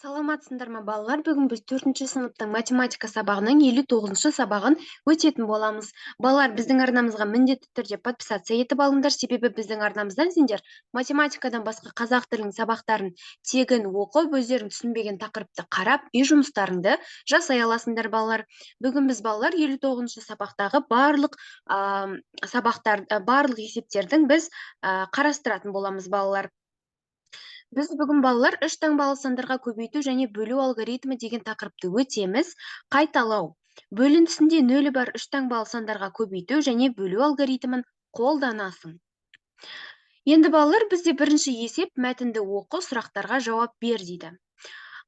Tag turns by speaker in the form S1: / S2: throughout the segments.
S1: Саламатсыңдар ма, балалар? Бүгін біз 4-ші сыныптың математика сабағының 59-шы сабағын өтетін боламыз. Балалар, біздің арнамызға міндетті түрде подписация етіп алыңдар, себебі біздің арнамыздан сендер математикадан басқа қазақ тілінің сабақтарын тегін оқып, өздерің түсінбеген тақырыпты қарап, үй жұмыстарыңды жасай аласыңдар, балалар. Бүгін біз, балалар, 59-шы сабақтағы барлық есептердің біз қарастыратын боламыз, балалар. Біз бүгін, балалар, үш таңбалы сандарға көбейту және бөлу алгоритмі деген тақырыпты өтеміз. Қайталау. Бөлінісінде нөлі бар үш таңбалы сандарға көбейту және бөлу алгоритмін қолданасың. Енді, балалар, бізде бірінші есеп мәтінді оқы, сұрақтарға жауап бер дейді.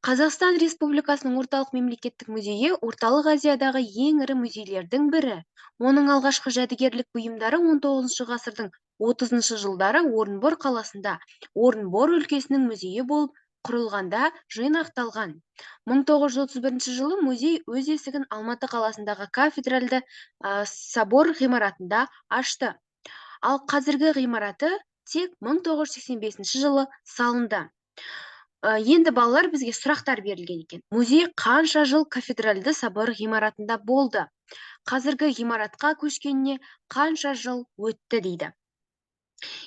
S1: Қазақстан Республикасының орталық мемлекеттік музейі орталық Азиядағы ең ірі музейлердің бірі. Оның алғашқы жәдігерлік бұйымдары 19 ғасырдың 30 жылдары Орынбор қаласында Орынбор өлкесінің музейі болып құрылғанда жинақталған. 1931 жылы музей өз есігін Алматы қаласындағы кафедральды собор ғимаратында ашты. Ал қазіргі ғимараты тек 1985 жылы салынды. Енді, балалар, бізге сұрақтар берілген екен. Музей қанша жыл кафедральды собор ғимаратында болды? Қазіргі ғимаратқа көшкеніне қанша жыл өтті дейді.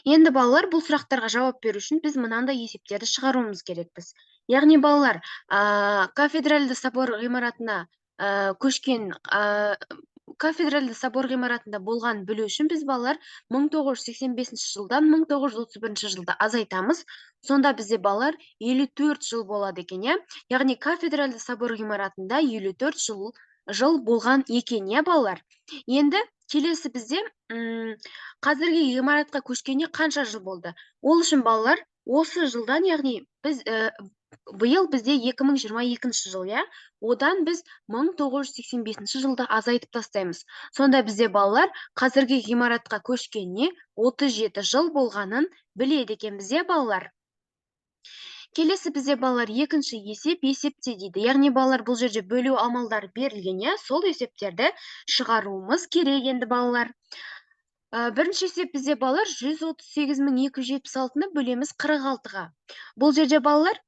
S1: Енді, балалар, бұл сұрақтарға жауап беру үшін біз мынандай есептерді шығаруымыз керекпіз. Яғни, балалар, кафедральды собор ғимаратына кафедральды собор ғимаратында болған білу үшін біз, балалар, 1985 жылдан 1931 жылды азайтамыз. Сонда бізде, балалар, 54 жыл болады екен, иә? Яғни кафедральды собор ғимаратында 54 жыл болған екен, иә, балалар? Енді келесі бізде қазіргі ғимаратқа көшкеніне қанша жыл болды? Ол үшін, балалар, осы жылдан, яғни біз биыл бізде 2022 жыл, иә? Одан біз 1985 жылды азайтып тастаймыз. Сонда бізде, балалар, қазіргі ғимаратқа көшкеніне 37 жыл болғанын біледі екенбіз, иә, балалар? Келесі бізде, балалар, екінші есепте дейді. Яғни, балалар, бұл жерде бөлу амалдары берілген, иә? Сол есептерді шығаруымыз керек енді, балалар. Бірінші есеп бізде, балалар, 138.276-ны бөлеміз 46-ға. Бұл жерде, балалар,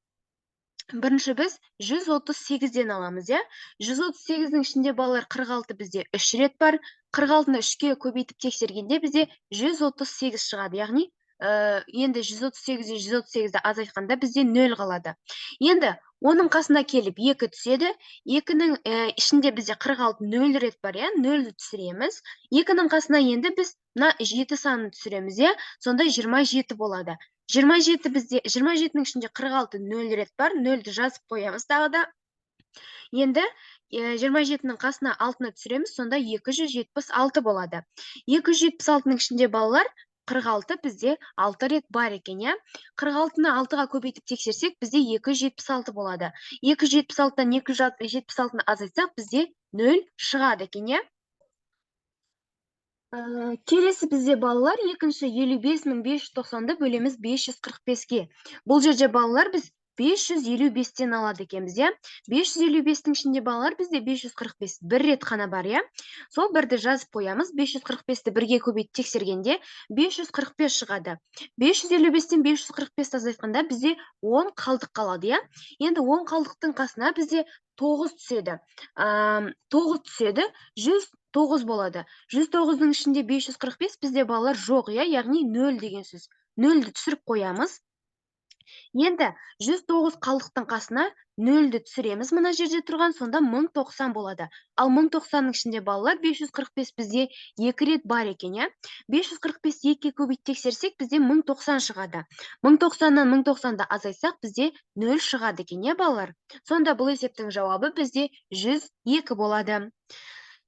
S1: бірінші біз 138-ден аламыз, иә? 138-дің ішінде, балалар, 46 бізде 3 рет бар. 46-ны 3-ке көбейтіп тексергенде бізде 138 шығады. Яғни, енді 138-ден 138-ді азайтқанда бізде 0 қалады. Енді, оның қасына келіп 2 түседі. 2-нің ішінде бізде 46 0 рет бар, иә? 0-ді түсіреміз. 2-нің қасына енді біз 7 санын түсіреміз, иә? Сонда 27 болады. 27-нің ішінде 46 0 рет бар, 0-ді жазып қоямыз тағы да. Енді 27-нің қасына 6-ны түсіреміз, сонда 276 болады. 276-нің ішінде, балалар, 46 бізде 6 рет бар екен, иә? 46-ны 6-ға көбейтіп тексерсек, бізде 276 болады. 276-дан 276-ны азайтсақ, бізде 0 шығады екен, иә? Келесі бізде, балалар, екінші 55.590-ды бөлеміз 545-ге. Бұл жерде, балалар, біз 555-тен алады екенбіз, иә? 555-тің ішінде, балалар, бізде 545 бір рет қана бар, иә? Сол бірді жазып қоямыз. 545-ті бірге көбейтіп тексергенде 545 шығады. 555-тен 545 азайтқанда бізде 10 қалдық қалады, иә? Енді 10 қалдықтың қасына бізде 9 түседі. 9 түседі, 109 болады. 109-ның ішінде 545 бізде, балалар, жоқ, иә? Яғни 0 деген сөз. 0-ді түсіріп қоямыз. Енді 109 қалдықтың қасына 0-ді түсіреміз мына жерде тұрған, сонда 1090 болады. Ал 1090-ның ішінде, балалар, 545 бізде 2 рет бар екен, иә? 545 2-ке көбейтіп тексерсек, бізде 1090 шығады. 1090-нан 1090-ды азайтсақ, бізде 0 шығады екен, иә, балалар? Сонда бұл есептің жауабы бізде 102 болады.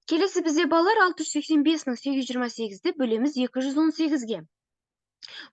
S1: Келесі бізде, балалар, 685.828-ді бөлеміз 218-ге.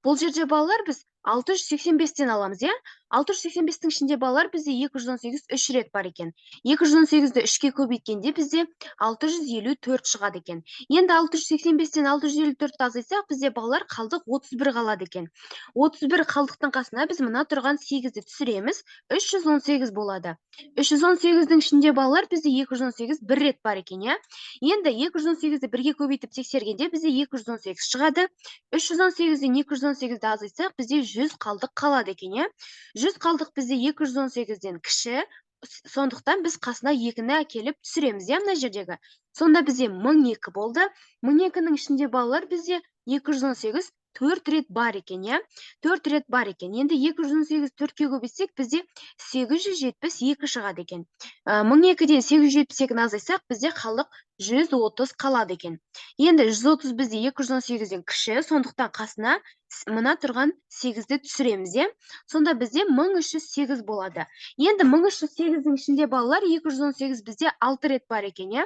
S1: Бұл жерде, балалар, біз 685-тен аламыз, иә? 685-тің ішінде, балалар, бізде 218 3 рет бар екен. 218-ді 3-ке көбейткенде бізде 654 шығады екен. Енді 685-тен 654-ті азайтсақ, бізде, балалар, қалдық 31 қалады екен. 31 қалдықтың қасына біз мына тұрған 8-ді түсіреміз, 318 болады. 318-дің ішінде, балалар, бізде 218 бір рет бар екен, иә? Енді 218-ді бірге көбейтіп тексергенде бізде 218 шығады. 318-ден 218-ді азайтсақ, бізде 100 қалдық қалады екен, иә. 100 қалдық бізде 218-ден кіші, сондықтан біз қасына 2-ні әкеліп түсіреміз, иә, мына жердегі. Сонда бізде 1002 болды. 1002-нің ішінде балалар бізде 218 4 рет бар екен, иә. 4 рет бар екен. Енді 218 4-ке көбейтсек, бізде 872 шығады екен. 1002-ден 872-ні азайтсақ, бізде қалдық 130 қалады екен. Енді 130 бізде 218-ден кіші, сондықтан қасына мына тұрған 8-ді түсіреміз, е. Сонда бізде 1308 болады. Енді 1308-дің ішінде балалар 218 бізде 6 рет бар екен, е.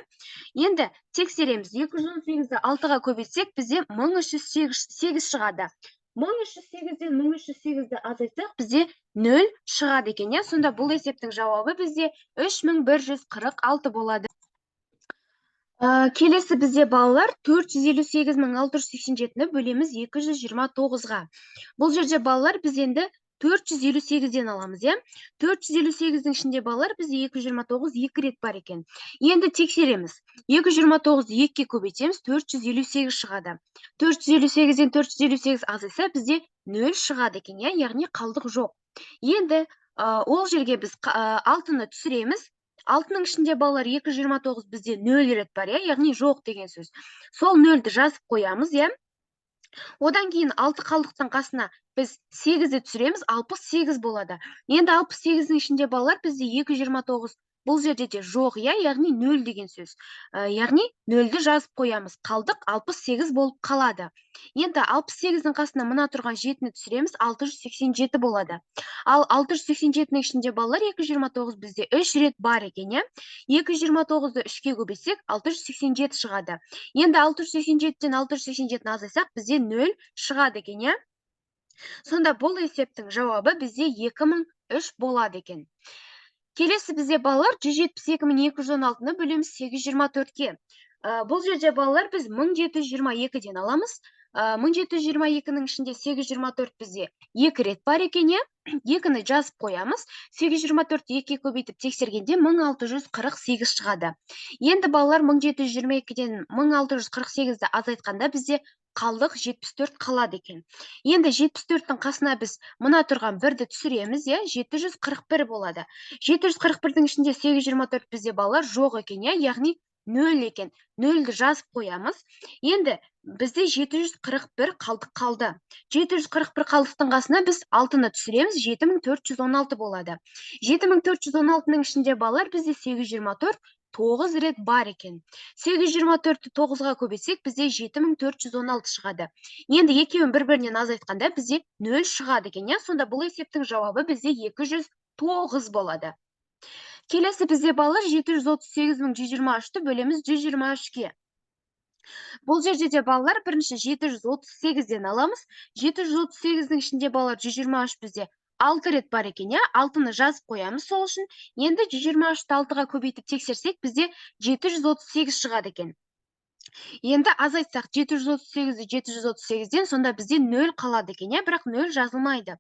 S1: Енді тексереміз. 218-ді 6-ға көбейтсек, бізде 1308 шығады. 1308-ден 1308-ді азайтсақ, бізде 0 шығады екен, е. Сонда бұл есептің жауабы бізде 3146 болады. Келесі бізде балалар 458.687-ні бөлеміз 229-ға. Бұл жерде балалар біз енді 458-ден аламыз, е. 458-дің ішінде балалар бізде 229 2 рет бар екен. Енді тексереміз. 229-ді 2-ке көбейтеміз, 458 шығады. 458-ден 458 азайса, бізде 0 шығады екен, е. Яғни қалдық жоқ. Енді ол жерге біз 6-ны түсіреміз. 6-ның ішінде балалар 229 бізде 0 рет бар, е, яғни жоқ деген сөз. Сол 0-ді жазып қоямыз, е. Одан кейін 6 қалдықтың қасына біз 8-ді түсіреміз, 68 болады. Енді 68-дің ішінде балалар бізде 229 бұл жерде де жоқ, е, яғни 0 деген сөз. Яғни 0-ді жазып қоямыз. Қалдық 68 болып қалады. Енді 68-дің қасына мына тұрған 7-ні түсіреміз, 687 болады. Ал 687-ның ішінде балалар 229 бізде 3 рет бар екен, е. 229-ды 3-ке көбейтсек, 687 шығады. Енді 687-ден 687-ні азайсақ, бізде 0 шығады екен, е. Сонда бұл есептің жауабы бізде 2003 болады екен. Келесі бізде балалар 172.216-ны бөлеміз 824-ке. Бұл жерде балалар біз 1722-ден аламыз. 1722-нің ішінде 824 бізде 2 рет бар екен, е. 2-ні жазып қоямыз. 824-ті 2-ке көбейтіп тексергенде 1648 шығады. Енді балалар 1722-ден 1648-ді азайтқанда бізде қалдық 74 қалады екен. Енді 74-тің қасына біз мына тұрған 1-ді түсіреміз, е, 741 болады. 741-дің ішінде 824 бізде балалар жоқ екен, е, яғни 0 екен. 0-ді жазып қоямыз. Енді бізде 741 қалдық қалды. 741 қалдықтың қасына біз 6-ны түсіреміз, 7416 болады. 7416-ның ішінде балалар бізде 824 9 рет бар екен. 824-ті 9-ға көбейтсек, бізде 7416 шығады. Енді екеуін бір-бірінен азайтқанда бізде 0 шығады екен, е. Сонда бұл есептің жауабы бізде 209 болады. Келесі бізде балалар 738.123-ті бөлеміз 123-ке. Бұл жерде де балалар бірінші 738-ден аламыз. 738-дің ішінде балалар 123 бізде 6 рет бар екен, е. 6-ны жазып қоямыз сол үшін. Енді 123-ті 6-ға көбейтіп тексерсек, бізде 738 шығады екен. Енді азайтсақ 738-ді 738-ден, сонда бізде 0 қалады екен, е. Бірақ 0 жазылмайды.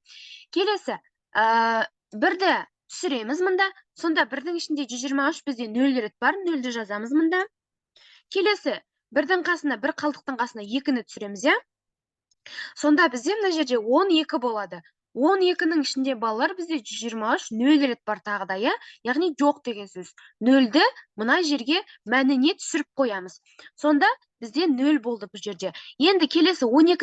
S1: Келесі, 1-ді түсіреміз мұнда. Сонда 1-дің ішінде 123 бізде 0 рет бар, 0-ді жазамыз мұнда. Келесі, 1-дің қасына, 1 қалдықтың қасына 2-ні түсіреміз, е. Сонда бізде мына жерде 12 болады. 12-нің ішінде балалар бізде 123 0 рет бар тағы да, е. Яғни жоқ деген сөз. 0-ді мына жерге мәніне түсіріп қоямыз. Сонда бізде 0 болды бұл жерде. Енді келесі 12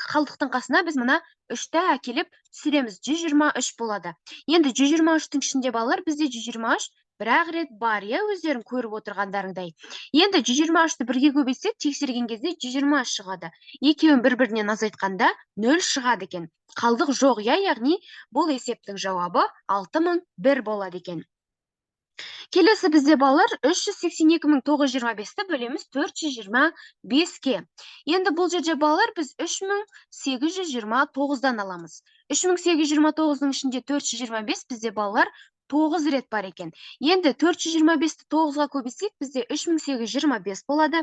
S1: қалдықтың қасына біз мына 3-ті әкеліп түсіреміз. 123 болады. Енді 123-тің ішінде балалар бізде 123 бір-ақ рет бар, е, өздерің көріп отырғандарыңдай. Енді 123-ті 1-ге көбейтсек, тексерген кезде 123 шығады. Екеуін бір-бірінен азайтқанда 0 шығады екен. Қалдық жоқ, е, яғни бұл есептің жауабы 6001 болады екен. Келесі бізде балалар 382.925-ті бөлеміз 425-ке. Енді бұл жерде балалар біз 3829-дан аламыз. 3829-ның ішінде 425 бізде балалар 9 рет бар екен. Енді 425-ті 9-ға көбейтсек, бізде 3825 болады.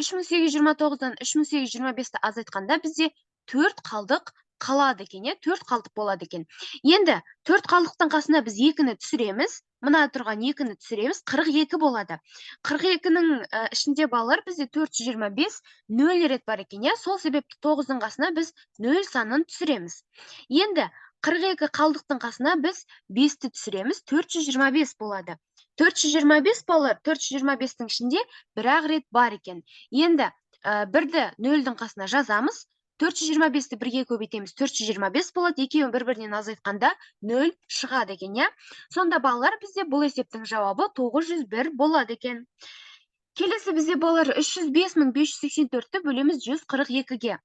S1: 3829-дан 3825-ті азайтқанда бізде 4 қалдық қалады екен, 4 қалдық болады екен. Енді 4 қалдықтың қасына біз 2-ні түсіреміз. мына тұрған 2-ні түсіреміз, 42 болады. 42-нің ішінде балалар бізде 425 0 рет бар екен, иә? Сол себепті 9-ның қасына біз 0 санын түсіреміз. Енді 42 қалдықтың қасына біз 5-ті түсіреміз, 425 болады. 425 балалар, 425-тің ішінде бір-ақ рет бар екен. Енді 1-ді 0-дің қасына жазамыз. 425-ті 1-ге көбейтеміз, 425 болады. Екеуін бір-бірінен азайтқанда 0 шығады екен, иә? Сонда балалар бізде бұл есептің жауабы 901 болады екен. Келесі бізде балалар 305.584-ті бөлеміз 142-ге.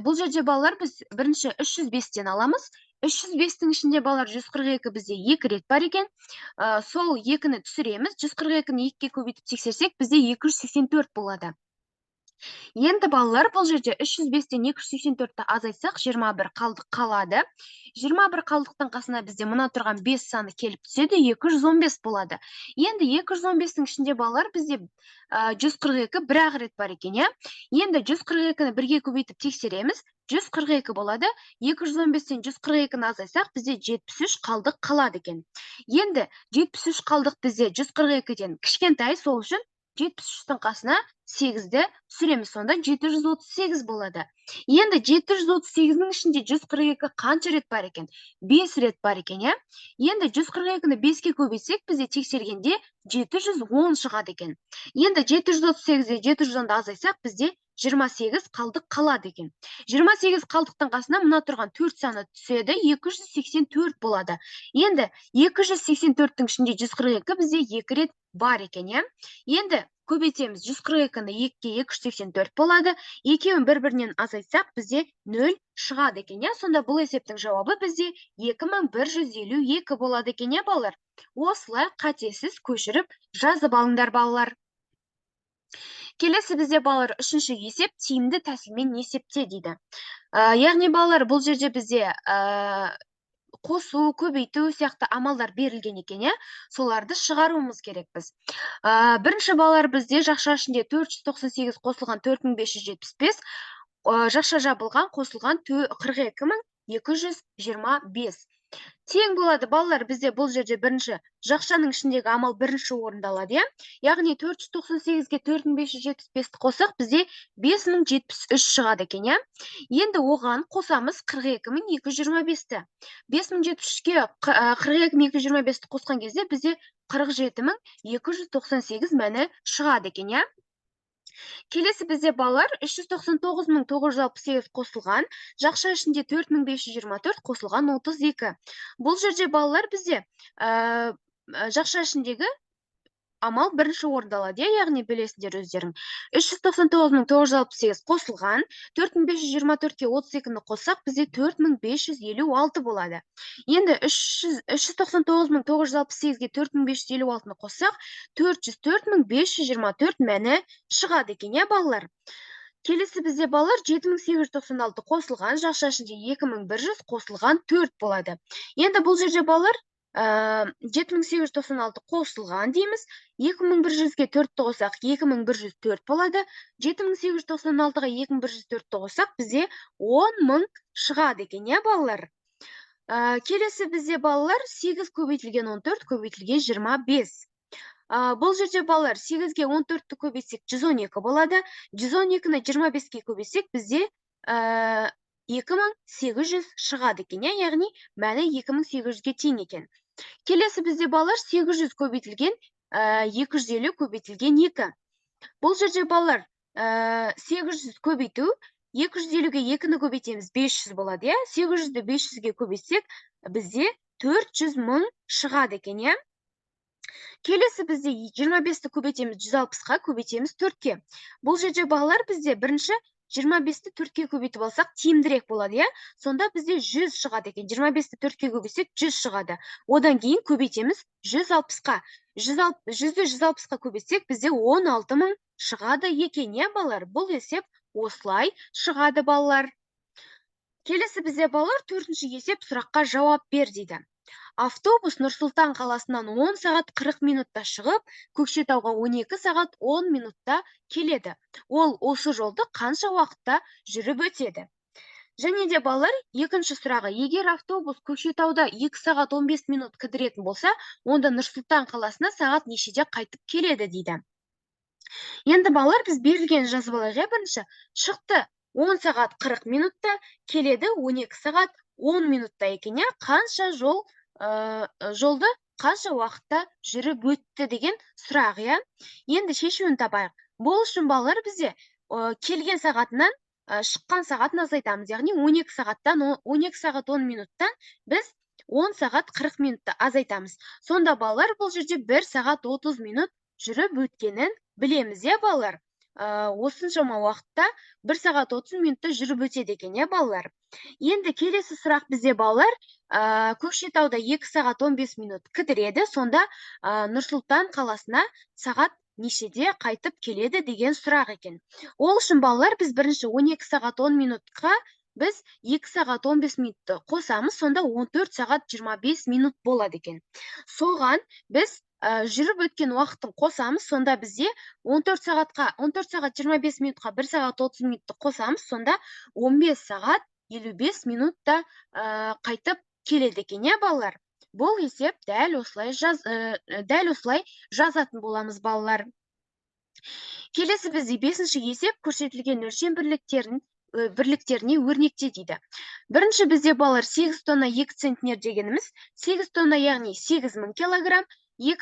S1: Бұл жерде балалар біз бірінші 305-тен аламыз. 305-тің ішінде балалар 142 бізде 2 рет бар екен. Сол 2-ні түсіреміз. 142-ні 2-ге көбейтіп тексерсек, бізде 284 болады. Енді балалар бұл жерде 305-тен 284-ті азайтсақ, 21 қалдық қалады. 21 қалдықтың қасына бізде мына тұрған 5 саны келіп түседі, 215 болады. Енді 215-тің ішінде балалар бізде 142 бір-ақ рет бар екен, иә? Енді 142-ні 1-ге көбейтіп тексереміз, 142 болады. 215-тен 142-ні азайтсақ, бізде 73 қалдық қалады екен. Енді 73 қалдық бізде 142-ден кішкентай, сол үшін 73-тің қасына 8-ді түсіреміз, сонда 738 болады. Енді 738-нің ішінде 142 қанша рет бар екен? 5 рет бар екен, иә? Енді 142-ні 5-ге көбейтсек, бізде тексергенде 710 шығады екен. Енді 738-ден 710-ды азайтсақ, бізде 28 қалдық қалады екен. 28 қалдықтың қасына мына тұрған 4 саны түседі, 284 болады. Енді 284-тің ішінде 142 бізде 2 рет бар екен, иә? Енді көбейтеміз, 142-ні 2-ге 284 болады. Екеуін бір-бірінен азайтсақ, бізде 0 шығады екен, иә? Сонда бұл есептің жауабы бізде 2152 болады екен, иә, балалар? Осылай қатесіз көшіріп жазып алыңдар, балалар. Келесі бізде балалар үшінші есеп тиімді тәсілмен есепте дейді. Яғни балалар бұл жерде бізде қосу, көбейту сияқты амалдар берілген екен, иә? Соларды шығаруымыз керек біз. Бірінші балалар бізде жақша ішінде 498 қосылған 4575, жақша жабылған қосылған 42225. Тең болады, балалар, бізде бұл жерде бірінші жақшаның ішіндегі амал бірінші орындалады, иә? Яғни 498-ге 4575-ті қосақ, бізде 5073 шығады екен, иә? Енді оған қосамыз 42225-ті. 5073-ге 42225-ті қосқан кезде бізде 47298 мәні шығады екен, иә? Келесі бізде балалар 399.968 қосылған, жақша ішінде 4524 қосылған 32. Бұл жерде балалар бізде жақша ішіндегі амал бірінші орындалады, яғни білесіңдер өздерің. 399.968 қосылған, 4524-ке 32-ні қоссақ, бізде 4556 болады. Енді 399.968-ге 4556-ны қоссақ, 404.524 мәні шығады екен, иә, балалар? Келесі бізде балалар 7896 қосылған, жақша ішінде 2100 қосылған 4 болады. Енді бұл жерде балалар 7896 қосылған дейміз, 2100-ге 4-ті қосақ 2104 болады, 7896-ға 2104-ті қосақ бізде 10.000 шығады екен, иә, балалар? Келесі бізде балалар 8 көбейтілген 14 көбейтілген 25. Бұл жерде балалар 8-ге 14-ті көбейтсек 112 болады, 112-ні 25-ге көбейтсек бізде 2800 шығады екен, яғни мәні 2800-ге тең екен. Келесі бізде балалар 800 көбейтілген 250 көбейтілген 2. Бұл жерде балалар 800 көбейту, 250-ге 2-ні көбейтеміз 500 болады, 800-ді 500-ге көбейтсек бізде 400.000 шығады екен, иә? Келесі бізде 25-ті көбейтеміз 160-ға, көбейтеміз 4-ке. Бұл жерде балалар бізде бірінші 25-ті 4-ке көбейтіп алсақ тиімдірек болады, иә? Сонда бізде 100 шығады екен. 25-ті 4-ке көбейтсек 100 шығады. Одан кейін көбейтеміз 160-қа. 100-ді 160-қа көбейтсек бізде 16.000 шығады екен, иә, балалар? Бұл есеп осылай шығады, балалар. Келесі бізде балалар 4-ші есеп сұраққа жауап бер дейді. Автобус Нұр-Сұлтан қаласынан 10 сағат 40 минутта шығып, Көкшетауға 12 сағат 10 минутта келеді. Ол осы жолды қанша уақытта жүріп өтеді? Және де балалар, екінші сұрағы, егер автобус Көкшетауда 2 сағат 15 минут кідіретін болса, онда Нұрсұлтан қаласына сағат нешеде қайтып келеді дейді. Енді балалар, біз берілген жазып алайық. Бірінші шықты 10 сағат 40 минутта, келеді 12 сағат 10 минутта екен. Қанша жолды қанша уақытта жүріп өтті деген сұрақ. Енді шешуін табайық. Бұл үшін балалар, бізде келген сағатынан шыққан сағатын азайтамыз. Яғни 12 сағаттан 12 сағат 10 минуттан біз 10 сағат 40 минутты азайтамыз. Сонда балалар, бұл жерде 1 сағат 30 минут жүріп өткенін білеміз, балалар. Осыншама уақытта 1 сағат 30 минутта жүріп өтеді екен, балалар. Енді келесі сұрақ бізде, балалар, Көкшетауда 2 сағат 15 минут кідіреді, сонда Нұрсұлтан қаласына сағат нешеде қайтып келеді деген сұрақ екен. Ол үшін балалар, біз бірінші 12 сағат 10 минутқа біз 2 сағат 15 минутты қосамыз, сонда 14 сағат 25 минут болады екен. Соған біз жүріп өткен уақыттың қосамыз, сонда бізде 14 сағат 25 минутқа 1 сағат 30 минутты қосамыз, сонда 15 сағат 55 минутта қайтып келеді екен, балалар. Бұл есеп дәл осылай жазатын боламыз, балалар. Келесі бізде 5-ші есеп көрсетілген өлшем бірліктеріне өрнекте дейді. Бірінші бізде, балалар, 8 тонна 2 центнер дегеніміз 8 тонна, яғни 8000 килограмм, 2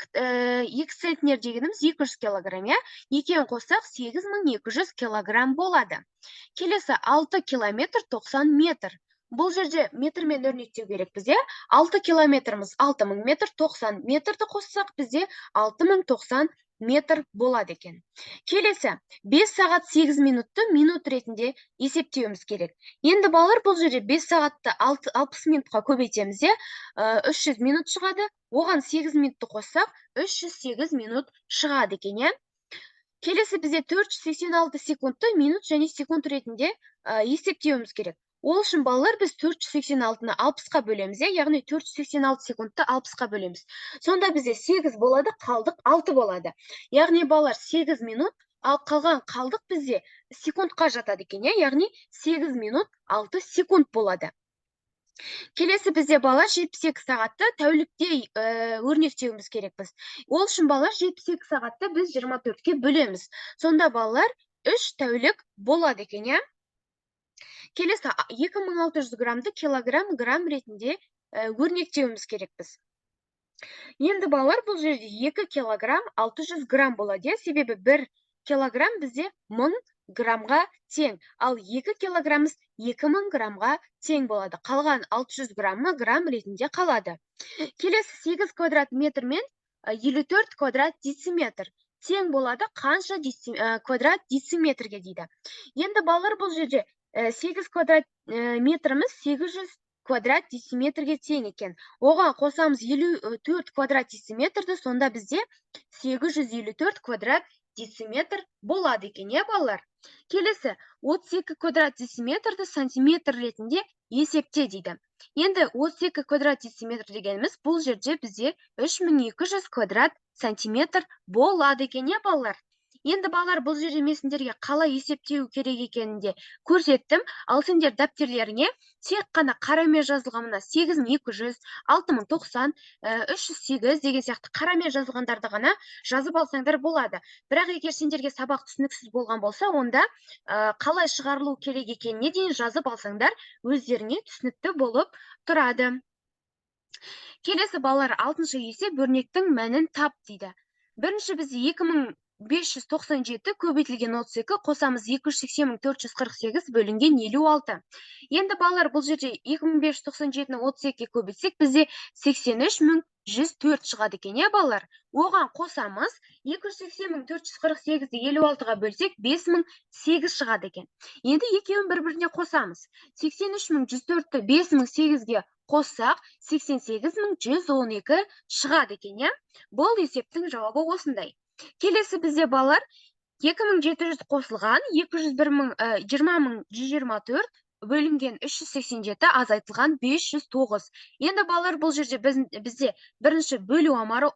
S1: центнер дегеніміз 200 килограмм, екеуін қоссақ 8200 килограмм болады. Келесі 6 километр 90 метр. Бұл жерде метрмен өрнектеу керек бізде. 6 километріміз 6000 метр, 90 метрді қоссақ бізде 6090 метр болады екен. Келесі 5 сағат 8 минутты минут ретінде есептеуіміз керек. Енді балалар, бұл жерде 5 сағатты 60 минутқа көбейтеміз, 300 минут шығады. Оған 8 минутты қоссақ 308 минут шығады екен. Келесі бізде 486 секундты минут және секунд ретінде есептеуіміз керек. Ол үшін балалар, біз 486-ны 60-қа бөлеміз, яғни 486 секундты 60-қа бөлеміз. Сонда бізде 8 болады, қалдық 6 болады. Яғни балалар, 8 минут, ал қалған қалдық бізде секундқа жатады екен, яғни 8 минут 6 секунд болады. Келесі бізде, балалар, 72 сағатты тәулікте өрнектеуіміз керек біз. Ол үшін балалар, 72 сағатты біз 24-ке бөлеміз. Сонда балалар, 3 тәулік болады екен. Келесі 2600 граммды килограмм, грамм ретінде өрнектеуіміз керек біз. Енді балалар, бұл жерде 2 килограмм 600 грамм болады, себебі 1 килограмм бізде 1000 граммға тең, ал 2 килограммыз 2000 граммға тең болады. Қалған 600 граммы грамм ретінде қалады. Келесі 8 квадрат метр мен 54 квадрат дециметр тең болады қанша квадрат дециметрге дейді. Енді балалар, бұл жерде 8 квадрат метріміз 800 квадрат дециметрге тең екен. Оған қосамыз 54 квадрат дециметрді, сонда бізде 854 квадрат дециметр болады екен, балалар. Келесі 32 квадрат дециметрді сантиметр ретінде есепте дейді. Енді 32 квадрат дециметр дегеніміз бұл жерде бізде 3200 квадрат сантиметр болады екен, балалар. Енді балалар, бұл жерде мен сендерге қалай есептеу керек екенінде көрсеттім. Ал сендер дәптерлеріңе тек қана қарамен жазылған мына 8200, 6090, 308 деген сияқты қарамен жазылғандарды ғана жазып алсаңдар болады. Бірақ егер сендерге сабақ түсініксіз болған болса, онда қалай шығарылу керек екеніне дейін жазып алсаңдар, өздеріңе түсінікті болып тұрады. Келесі балалар, 6-шы есеп өрнектің мәнін тап дейді. Бірінші бізде 2597 көбейтілген 32 қосамыз 280448 бөлінген 56. Енді балалар, бұл жерде 2597-ні 32-ге көбейтсек, бізде 83104 шығады екен, балалар. Оған қосамыз 280448-ді 56-ға бөлсек 5008 шығады екен. Енді екеуін бір-біріне қосамыз. 83104-ті 5008-ге қоссақ 88112 шығады екен. Бұл есептің жауабы осындай. Келесі бізде балалар 2700 қосылған 201.20124 бөлінген 387 азайтылған 509. Енді балалар, бұл жерде бізде бірінші бөлу амалы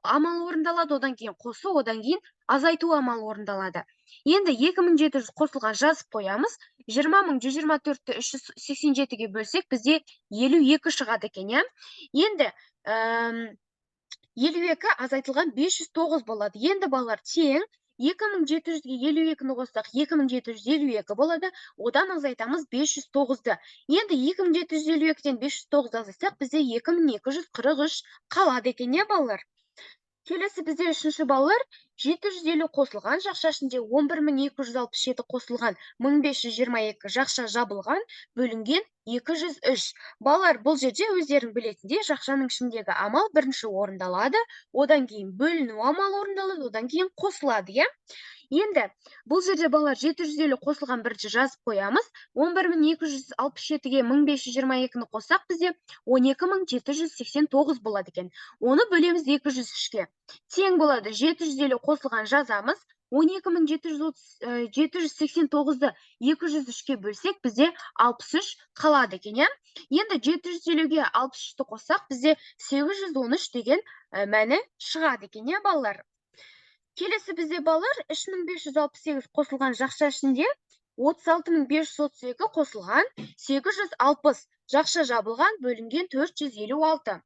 S1: орындалады, одан кейін қосу, одан кейін азайту амалы орындалады. Енді 2700 қосылған жазып қоямыз. 20.124-ті 387-ге бөлсек, бізде 52 шығады екен, иә? Енді 52 азайтылған 509 болады. Енді балалар тең 2700-ге 52-ні қоссақ 2752 болады. Одан азайтамыз 509-ды. Енді 2752-ден 509 азайтсақ, бізде 2243 қалады екен, не балалар? Келесі бізде үшінші балалар 750 қосылған жақша ішінде 11267 қосылған 1522 жақша жабылған бөлінген 203. Балалар, бұл жерде өздерің білетіндей жақшаның ішіндегі амал бірінші орындалады, одан кейін бөліну амалы орындалады, одан кейін қосылады, иә? Енді бұл жерде балалар 750 қосылған бірінші жазып қоямыз. 11267-ге 1522-ні қоссақ, бізде 12789 болады екен. Оны бөлеміз 203-ке. Тең болады 750 қосылған жазамыз. 12789-ды 203-ке бөлсек, бізде 63 қалады екен, иә? Енді 750-ге 63-ті қоссақ, бізде 813 деген мәні шығады екен, иә балалар? Келесі бізде балалар 3568 қосылған жақша ішінде 36532 қосылған 860 жақша жабылған бөлінген 456.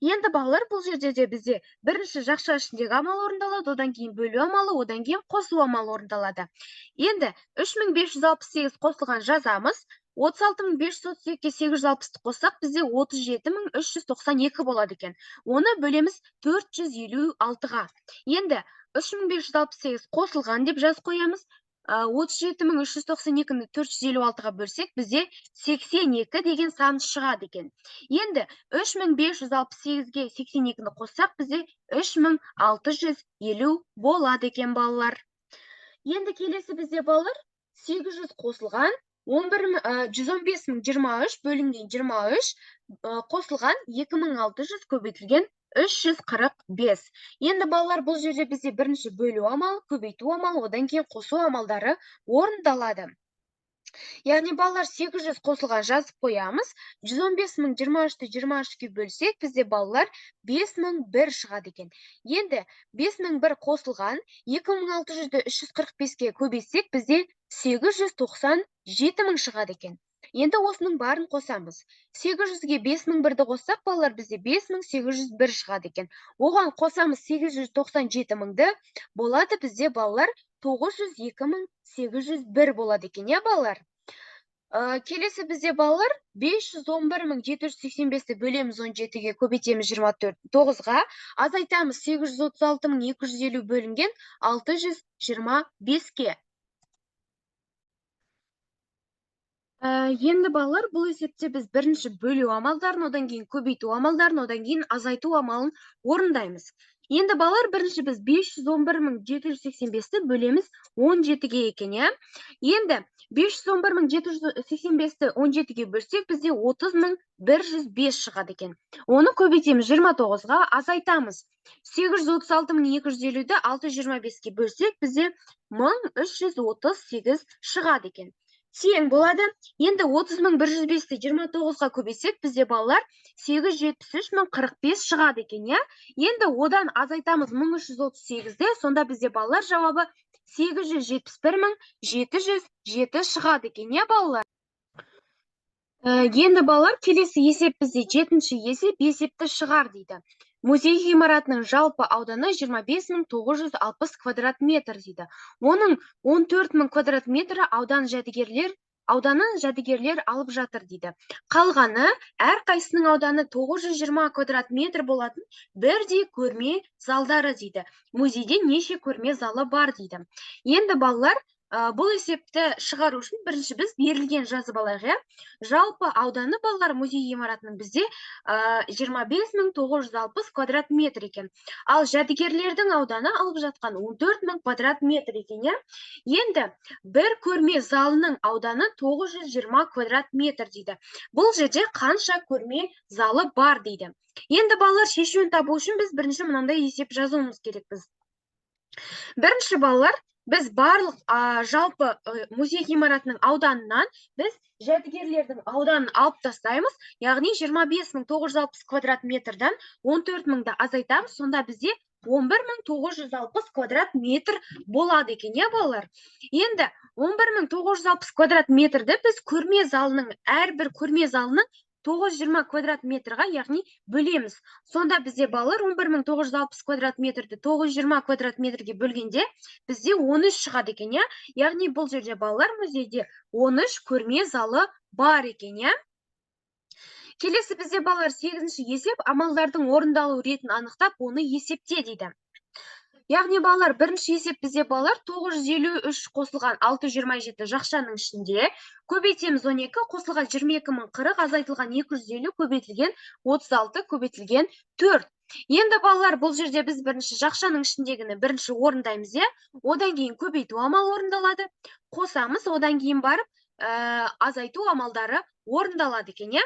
S1: Енді балалар, бұл жерде де бізде бірінші жақша ішіндегі амал орындалады, одан кейін бөлу амалы, одан кейін қосу амалы орындалады. Енді 3568 қосылған жазамыз. 36532-ге 860-ты қоссақ, бізде 37392 болады екен. Оны бөлеміз 456-ға. Енді 3568 қосылған деп жаз қоямыз. 37392-ні 456-ға бөлсек, бізде 82 деген сан шығады екен. Енді 3568-ге 82-ні қоссақ, бізде 3650 болады екен, балалар. Енді келесі бізде балалар 800 қосылған 115.023 бөлінген 23 қосылған 2600 көбейтілген 345. Енді балалар, бұл жерде бізде бірінші бөлу амалы, көбейту амалы, одан кейін қосу амалдары орындалады. Яғни балалар 800 қосылған жазып қоямыз. 115.023-ті 23-ке бөлсек, бізде балалар 5001 шығады екен. Енді 5001 қосылған 2600-ді 345-ке көбейтсек, бізде 897 мың шығады екен. Енді осының барын қосамыз. 800-ге 5001-ді қоссақ, балалар, бізде 5801 шығады екен. Оған қосамыз 897 мыңды, болады бізде балалар 902.801 болады екен, иә балалар? Келесі бізде балалар 511.785-ті бөлеміз 17-ге, көбейтеміз 29-ға, азайтамыз 836.250 бөлінген 625-ке. Енді балалар, бұл есепте біз бірінші бөлу амалдарын, одан кейін көбейту амалдарын, одан кейін азайту амалын орындаймыз. Енді балалар, бірінші біз 511.785-ті бөлеміз 17-ге екен, иә? Енді 511.785-ті 17-ге бөлсек, бізде 30.105 шығады екен. Оны көбейтеміз 29-ға, азайтамыз. 836.250-ді 625-ке бөлсек, бізде 1338 шығады екен. Тең болады. Енді 30.105-ті 29-ға көбейтсек, бізде балалар 873.045 шығады екен, иә? Енді одан азайтамыз 1338-ді, сонда бізде балалар жауабы 871.707 шығады екен, иә балалар? Енді балалар, келесі есеп бізде 7-ші есеп, есепті шығар дейді. Музей ғимаратының жалпы ауданы 25.960 квадрат метр дейді. Оның 14.000 квадрат метрі ауданы жәдігерлер алып жатыр дейді. Қалғаны әр қайсының ауданы 920 квадрат метр болатын бірдей көрме залдары дейді. Музейде неше көрме залы бар дейді. Енді балалар, бұл есепті шығару үшін бірінші біз берілген жазып алайық, иә? Жалпы ауданы балалар музей ғимаратының бізде 25.960 квадрат метр екен. Ал жәдігерлердің ауданы алып жатқан 14.000 квадрат метр екен, иә? Енді бір көрме залының ауданы 920 квадрат метр дейді. Бұл жерде қанша көрме залы бар дейді. Енді балалар, шешуін табу үшін біз бірінші мынандай есеп жазуымыз керекпіз. Бірінші балалар, біз барлық жалпы музей ғимаратының ауданынан біз жәдігерлердің ауданын алып тастаймыз, яғни 25.960 квадрат метрден 14.000-ді азайтамыз, сонда бізде 11.960 квадрат метр болады екен, иә балалар? Енді 11.960 квадрат метрді біз көрме залының, әрбір көрме залының 920 квадрат метрға, яғни бөлеміз. Сонда бізде балалар 11.960 квадрат метрді 920 квадрат метрге бөлгенде бізде 13 шығады екен, иә? Яғни бұл жерде балалар музейде 13 көрме залы бар екен, иә? Келесі бізде балалар 8-ші есеп, амалдардың орындалу ретін анықтап, оны есепте дейді. Яғни балалар, бірінші есеп бізде балалар 953 қосылған 627 жақшаның ішінде, көбейтеміз 12, қосылған 22.040, азайтылған 250, көбейтілген 36, көбейтілген 4. Енді балалар, бұл жерде біз бірінші жақшаның ішіндегіні бірінші орындаймыз, е? Одан кейін көбейту амалы орындалады. Қосамыз, одан кейін барып азайту амалдары орындалады екен, е?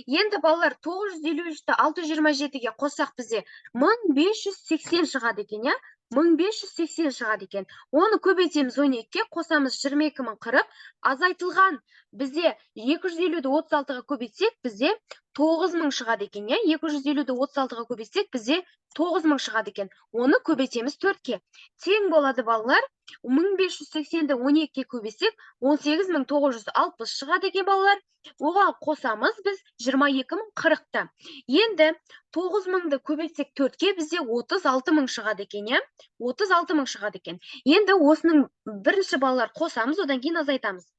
S1: Енді балалар 953-ті 627-ге қоссақ бізде 1580 шығады екен, иә? 1580 шығады екен. Оны көбейтеміз 12-ке, қосамыз 22.040, азайтылған бізде 250-ді 36-ға көбейтсек, бізде 9000 шығады екен, иә? 250-ді 36-ға көбейтсек, бізде 9000 шығады екен. Оны көбейтеміз 4-ке. Тең болады балалар. 1580-ді 12-ке көбейтсек, 18960 шығады екен балалар. Оған қосамыз біз 22040-ты. Енді 9000-ды көбейтсек 4-ке бізде 36000 шығады екен, иә? 36000 шығады екен. Енді осының бірінші балалар қосамыз, одан кейін азайтамыз.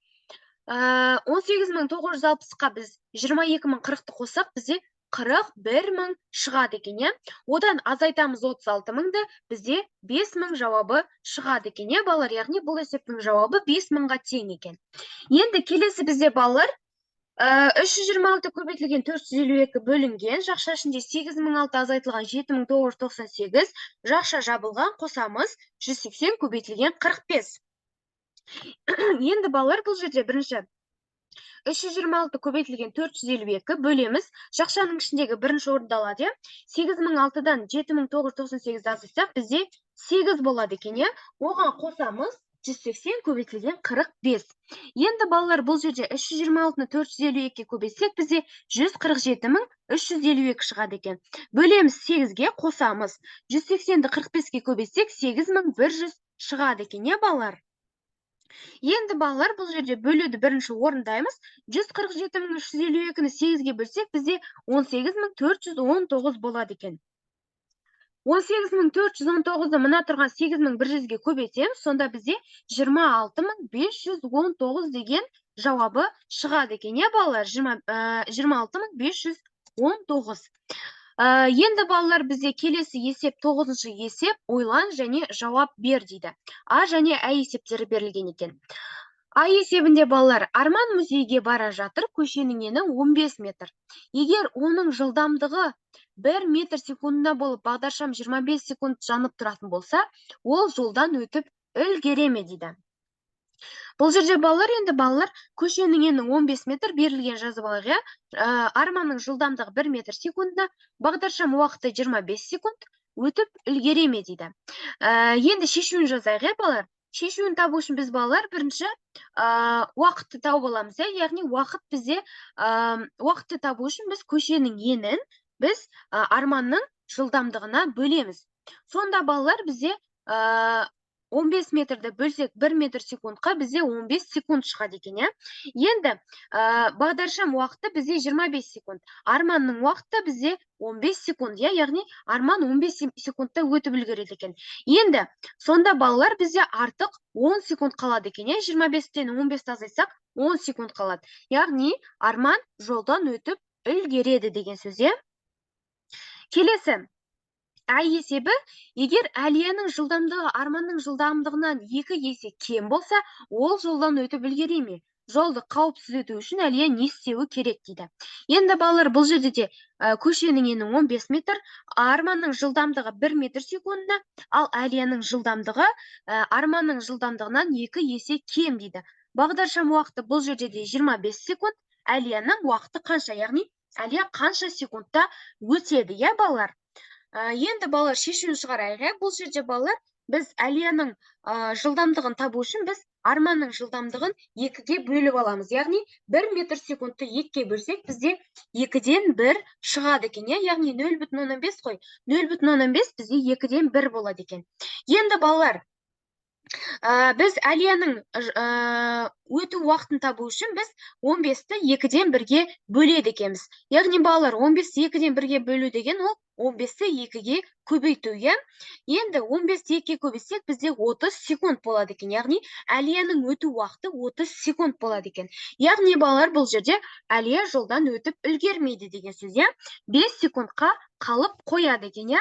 S1: 18960-қа біз 22040-ты қоссақ, бізде 41000 шығады екен, иә? Одан азайтамыз 36000-ді, бізде 5000 жауабы шығады екен, иә балалар? Яғни бұл есептің жауабы 5000-ға тең екен. Енді келесі бізде балалар 326 көбейтілген 452 бөлінген, жақша ішінде 8006 азайтылған 7998, жақша жабылған, қосамыз 180 көбейтілген 45. Енді балалар, бұл жерде бірінші 326 көбейтілген 452 бөлеміз, жақшаның ішіндегі бірінші орындалады, 8006-дан 7998 азайтсақ, бізде 8 болады екен, оған қосамыз 180 көбейтілген 45. Енді балалар, бұл жерде 326-ны 452-ке көбейтсек, бізде 147352 шығады екен. Бөлеміз 8-ге, қосамыз 180-ді 45-ке көбейтсек, 8100 шығады екен, балалар? Енді балалар, бұл жерде бөлуді бірінші орындаймыз. 147352-ні 8-ге бөлсек, бізде 18419 болады екен. 18419-ды мына тұрған 8100-ге көбейтеміз, сонда бізде 26519 деген жауабы шығады екен, балалар? 26519. Енді балалар, бізде келесі есеп 9-шы есеп, ойлан және жауап бер дейді. А және Ә есептері берілген екен. А есебінде балалар, Арман музейге бара жатыр, көшенің ені 15 метр. Егер оның жылдамдығы 1 метр секундына болып, бағдаршам 25 секунд жанып тұратын болса, ол жолдан өтіп үлгереме дейді. Бұл жерде балалар, енді балалар, көшенің ені 15 метр берілген жазып алайық, Арманның жылдамдығы 1 метр секундына, бағдаршам уақыты 25 секунд, өтіп үлгереме дейді. Енді шешуін жазайық, балалар. Шешуін табу үшін біз балалар бірінші уақытты тауып аламыз, яғни уақытты табу үшін біз көшенің енін біз Арманның жылдамдығына бөлеміз. Сонда балалар бізде 15 метрді бөлсек 1 метр секундқа бізде 15 секунд шығады екен, Енді бағдаршам уақыты бізде 25 секунд. Арманның уақыты бізде 15 секунд, яғни Арман 15 секундта өтіп үлгереді екен. Енді сонда балалар бізде артық 10 секунд қалады екен, 25-тен 15-ті азайтсақ 10 секунд қалады. Яғни Арман жолдан өтіп үлгереді деген сөз, Келесі Ә есебі, егер Әлияның жылдамдығы Арманның жылдамдығынан 2 есе кем болса, ол жолдан өтіп үлгереме? Жолды қауіпсіз өту үшін Әлия не істеуі керек дейді. Енді балалар, бұл жерде де көшенің ені 15 метр, Арманның жылдамдығы 1 метр секундына, ал Әлияның жылдамдығы Арманның жылдамдығынан 2 есе кем дейді. Бағдаршам уақыты бұл жерде де 25 секунд, Әлияның уақыты қанша, яғни Әлия қанша секундта өтеді, балалар? Енді балалар шешуін шығарайық, бұл жерде балалар біз әлияның жылдамдығын табу үшін біз арманның жылдамдығын 2-ге бөліп аламыз. Яғни 1 метр секундты 2-ге бөлсек, бізде 2-ден 1 шығады екен. Яғни 0,15 қой. 0,15 бізде 2-ден 1 болады екен. Енді балалар, біз әлияның өту уақытын табу үшін біз 15-ті 2-ден 1-ге бөледі екенбіз. Яғни балалар, 15-ті 2-ден 1-ге бөлу деген ол 15-ті 2-ге көбейту. Енді 15-ті 2-ге көбейтсек, бізде 30 секунд болады екен. Яғни әлияның өту уақыты 30 секунд болады екен. Яғни балалар, бұл жерде әлия жолдан өтіп үлгермейді деген сөз. 5 секундқа қалып қояды екен.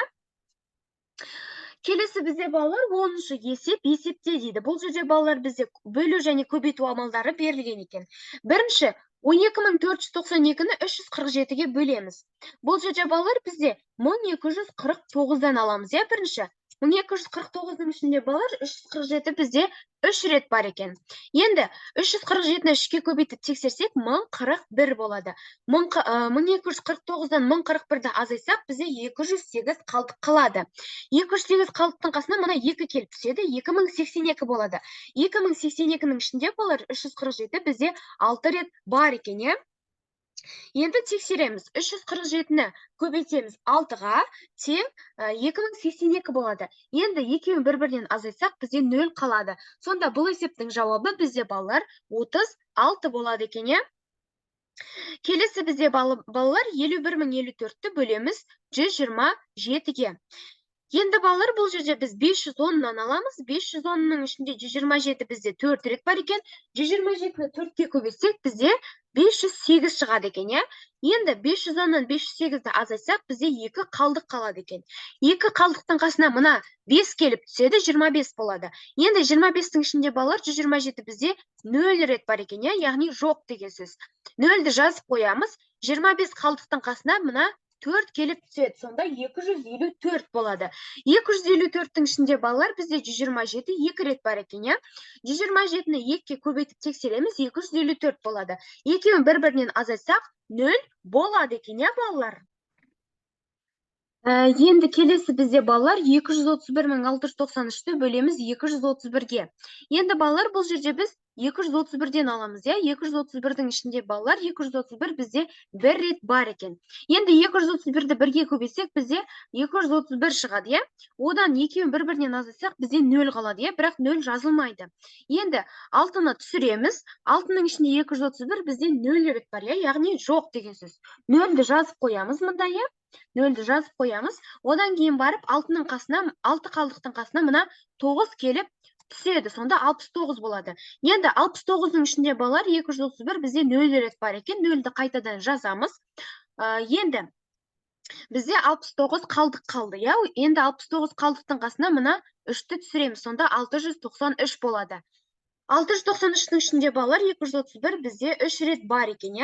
S1: Келесі бізде балалар 10-шы есепте дейді. Бұл жерде балалар бізде бөлу және көбейту амалдары берілген екен. Бірінші, 12492-ні 347-ге бөлеміз. Бұл жерде балалар бізде 1249-дан аламыз. Бірінші, 1249-ның ішінде балалар 347 бізде 3 рет бар екен. Енді 347-ні 3-ке көбейтіп тексерсек, 1041 болады. 1249-дан 1041-ді азайсақ, бізде 208 қалдық қалады. 208 қалдықтың қасына мына 2 келіп түседі, 2082 болады. 2082-нің ішінде балалар 347 бізде 6 рет бар екен. Енді тексереміз. 347-ні көбейтеміз 6-ға, тең 2082 болады. Енді екеуін бір-бірінен азайсақ, бізде 0 қалады. Сонда бұл есептің жауабы бізде балалар 36 болады екен. Келесі бізде балалар 51054-ті бөлеміз 127-ге. Енді балалар, бұл жерде біз 510-нан аламыз. 510-ның ішінде 127 бізде 4 рет бар екен. 127-ні 4-ке көбейтсек, бізде 508 шығады екен. Енді 510-нан 508-ді азайсақ, бізде 2 қалдық қалады екен. 2 қалдықтың қасына мына 5 келіп түседі, 25 болады. Енді 25-тің ішінде балалар 127 бізде 0 рет бар екен. Яғни жоқ деген сөз. 0-ді жазып қоямыз. 25 қалдықтың қасына мына 4 келіп түседі. Сонда 254 болады. 254-тің ішінде балалар бізде 127 2 рет бар екен. 127-ні 2-ке көбейтіп тексереміз, 254 болады. Екеуін бір-бірінен азайсақ, 0 болады екен, балалар. Енді келесі бізде балалар 231.693-ті бөлеміз 231-ге. Енді балалар, бұл жерде біз 231-ден аламыз. 231-дің ішінде балалар 231 бізде 1 рет бар екен. Енді 231-ді 1-ге көбейтсек, бізде 231 шығады. Одан екеуін бір-бірінен азайсақ, бізде 0 қалады. Бірақ 0 жазылмайды. Енді 6-ны түсіреміз. 6-ның ішінде 231 бізде 0 рет бар. Яғни жоқ деген сөз. 0-ді жазып қоямыз мұнда. 0-ді жазып қоямыз. Одан кейін барып 6-ның қасына, 6 қалдықтың қасына мына 9 келіп түседі. Сонда 69 болады. Енді 69-ның ішінде балалар 231 бізде 0 рет бар екен. 0-ді қайтадан жазамыз. Енді бізде 69 қалдық қалды. Енді 69 қалдықтың қасына мына 3-ті түсіреміз. Сонда 693 болады. 693-ның ішінде балалар 231 бізде 3 рет бар екен.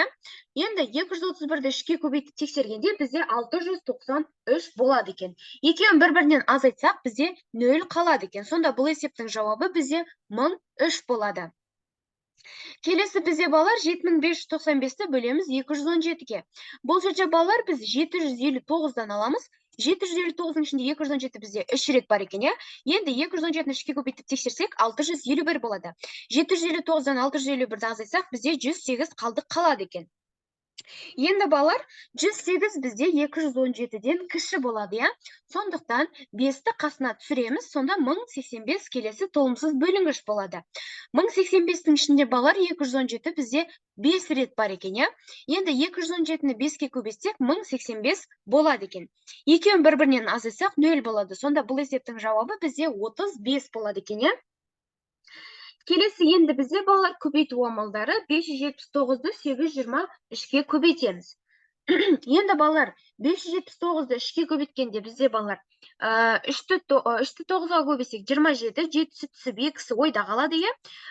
S1: Енді 231-ді 3-ке көбейтіп тексергенде бізде 693 болады екен. Екеуін бір-бірінен азайтсақ, бізде 0 қалады екен. Сонда бұл есептің жауабы бізде 1003 болады. Келесі бізде балалар 7595-ті бөлеміз 217-ге. Бұл жерде балалар біз 759-дан аламыз. 759-ның ішінде 217 бізде 3 рет бар екен. Енді 217-ні 3-ке көбейтіп тексерсек, 651 болады. 759-дан 651-ді азайсақ, бізде 108 қалдық қалады екен. Енді балалар, 108 бізде 217-ден кіші болады. Сондықтан 5-ті қасына түсіреміз, сонда 1085 келесі толымсыз бөлінгіш болады. 1085-тің ішінде балалар 217 бізде 5 рет бар екен. Енді 217-ні 5-ке көбейтсек, 1085 болады екен. Екеуін бір-бірінен азайсақ, 0 болады. Сонда бұл есептің жауабы бізде 35 болады екен. Келесі енді бізде балалар көбейту амалдары 579-ды 823-ке көбейтеміз. Енді балалар 579-ді 3-ке көбейткенде бізде балалар 3-ті 9-ға көбейсек 27, 7-сі түсіп 2-сі ойда қалады.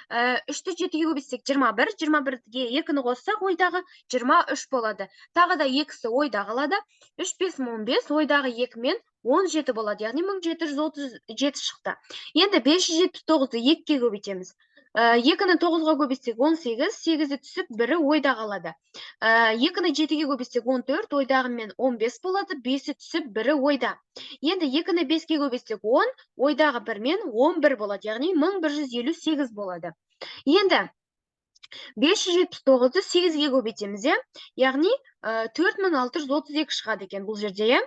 S1: 3-ті 7-ге көбейсек 21, 21-ге 2-ні қоссақ ойдағы 23 болады. Тағы да 2-сі ойда қалады. 3, 5, 15, ойдағы 2-мен 17 болады. Яғни 1737 шықты. Енді 579-ды 2-ге көбейтеміз. 2-ні 9-ға көбейтсек 18, 8-і түсіп, 1-і ойда қалады. 2-ні 7-ге көбейтсек 14, ойдағымен 15 болады, 5-і түсіп, 1-і ойда. Енді 2-ні 5-ге көбейтсек 10, ойдағы 1-мен 11 болады, яғни 1158 болады. Енді 579-ды 8-ге көбейтеміз, яғни 4632 шығады екен бұл жерде.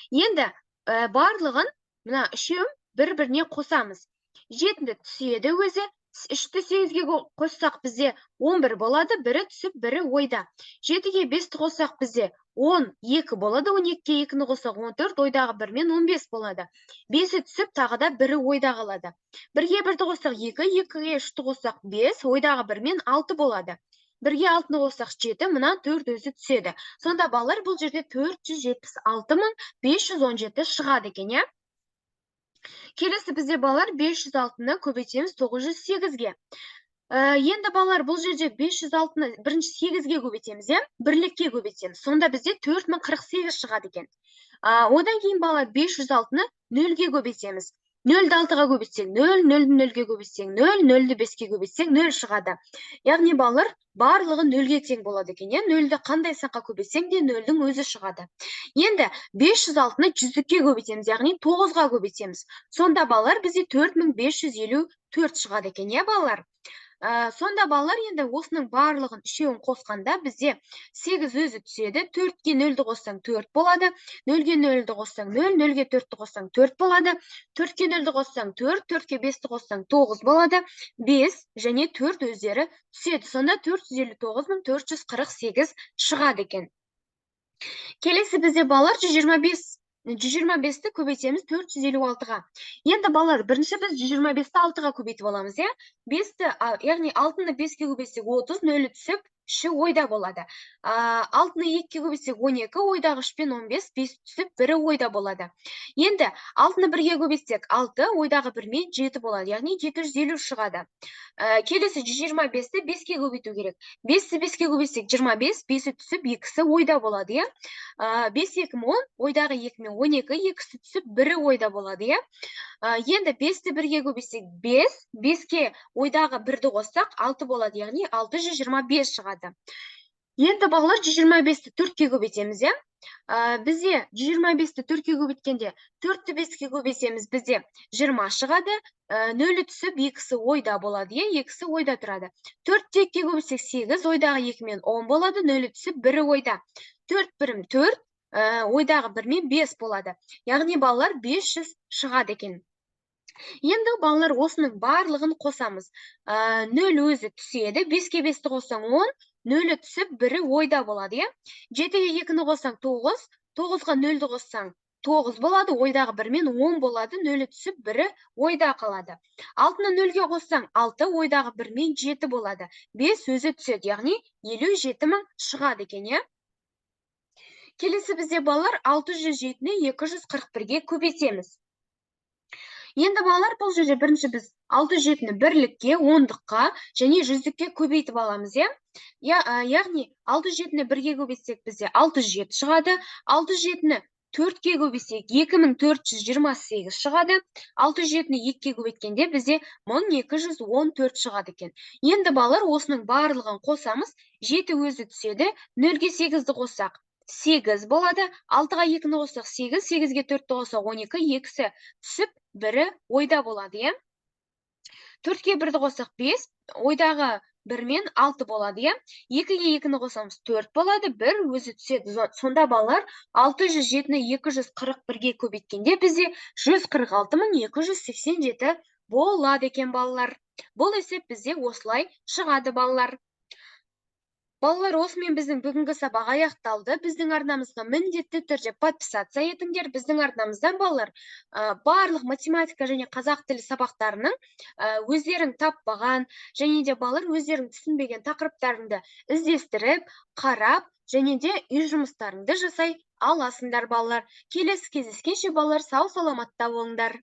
S1: Енді барлығын мына үшеуін бір-біріне қосамыз. 7-ді түседі өзі, 3-ті 8-ге қоссақ бізде 11 болады, 1-і түсіп, 1-і ойда. 7-ге 5-ті қоссақ бізде 12 болады, 12-ге 2-ні қоссақ 14, ойдағы 1-мен 15 болады. 5-і түсіп, тағы да 1-і ойда қалады. 1-ге 1-ті қоссақ 2, 2-ге 3-ті қоссақ 5, ойдағы 1-мен 6 болады. 1-ге 6-ны қоссақ 7, мына 4 өзі түседі. Сонда балалар бұл жерде 476.517 шығады екен, Келесі бізде балалар 506-ны көбейтеміз 908-ге. Енді балалар бұл жерде 506-ны бірінші 8-ге көбейтеміз, бірлікке көбейтеміз. Сонда бізде 4048 шығады екен. Одан кейін балалар 506-ны 0-ге көбейтеміз. 0-ді 6-ға көбейтсек 0, 0-ді 0-ге көбейтсек 0, 0-ді 5-ге көбейтсек 0 шығады. Яғни балалар барлығы 0-ге тең болады екен. 0-ді қандай санға көбейтсек де 0-дің өзі шығады. Енді 506-ны 100-ге көбейтеміз, яғни 9-ға көбейтеміз. Сонда балалар бізде 4554 шығады екен, балалар. Сонда балалар енді осының барлығын үшеуін қосқанда бізде 8 өзі түседі. 4-ге 0-ді қоссаң 4 болады. 0-ге 0-ді қоссаң 0, 0-ге 4-ті қоссаң 4 болады. 4-ге 0-ді қоссаң 4, 4-ге 5-ті қоссаң 9 болады. 5 және 4 өздері түседі. Сонда 459.448 шығады екен. Келесі бізде балалар 125-ті көбейтеміз 456-ға. Енді балалар, бірінші біз 125-ті 6-ға көбейтіп аламыз, 5-ті, яғни 6-ны 5-ге көбейтсек 30, 0-і түсіп, 3-і ойда болады. 6-ны 2-ге көбейтсек 12, ойдағы 3 пен 15, 5 түсіп, 1-і ойда болады. Енді 6-ны 1-ге көбейтсек 6, ойдағы 1-мен 7 болады, яғни 750 шығады. Келесі 125-ті 5-ге көбейту керек. 5-ті 5-ге көбейтсек 25, 5-і түсіп, 2-сі ойда болады, 5 2 10, ойдағы 2-мен 12, 2-сі түсіп, 1-і ойда болады, Енді 5-ті 1-ге көбейтсек 5, 5-ге ойдағы 1-ді қоссақ 6 болады, яғни 625 шығады. Енді балалар 125-ті 4-ге көбейтеміз, Бізде 125-ті 4-ге көбейткенде 4-ті 5-ге көбейтсеміз бізде 20 шығады, 0-і түсіп 2-сі ойда болады, 2-сі ойда тұрады. 4-ті 2-ге көбейтсек 8, ойдағы 2-мен 10 болады, 0-і түсіп 1-і ойда. 4 бірім 4, ойдағы 1-мен 5 болады. Яғни балалар 500 шығады екен. Енді балалар осының барлығын қосамыз. 0 өзі түседі, 5-ке 5-ті қоссаң 10, 0-і түсіп, 1-і ойда болады, 7-ге 2-ні қоссаң 9, 9-ға 0-ді қоссаң 9 болады, ойдағы 1-мен 10 болады, 0-і түсіп, 1-і ойда қалады. 6-ны 0-ге қоссаң 6, ойдағы 1-мен 7 болады. 5 өзі түседі, яғни 57.000 шығады екен, Келесі бізде балалар 607-ні 241-ге көбейтеміз. Енді балалар, бұл жерде бірінші біз 607-ні бірлікке, ондыққа және жүздікке көбейтіп аламыз, Яғни 607-ні 1-ге көбейтсек бізде 607 шығады, 607-ні 4-ге көбейтсек 2428 шығады, 607-ні 2-ге көбейткенде бізде 1214 шығады екен. Енді балалар осының барлығын қосамыз, 7 өзі түседі, 0-ге 8-ді қоссақ 8 болады, 6-ға 2-ні қоссақ 8, 8-ге 4-ті қоссақ 12, 2-сі түсіп, 1-і ойда болады, 4-ге 1-ді қоссақ 5, ойдағы 1-мен 6 болады, 2-ге 2-ні қоссамыз 4 болады, 1 өзі түседі. Сонда балалар 607-ні 241-ге көбейткенде бізде 146.287 болады екен балалар. Бұл есеп бізде осылай шығады балалар. Балалар, осымен біздің бүгінгі сабақ аяқталды. Біздің арнамызға міндетті түрде подписаться етіңдер. Біздің арнамыздан балалар барлық математика және қазақ тілі сабақтарының өздерің таппаған және де балалар өздерің түсінбеген тақырыптарыңды іздестіріп, қарап және де үй жұмыстарыңды жасай аласыңдар балалар. Келесі кездескенше балалар сау саламатта болыңдар.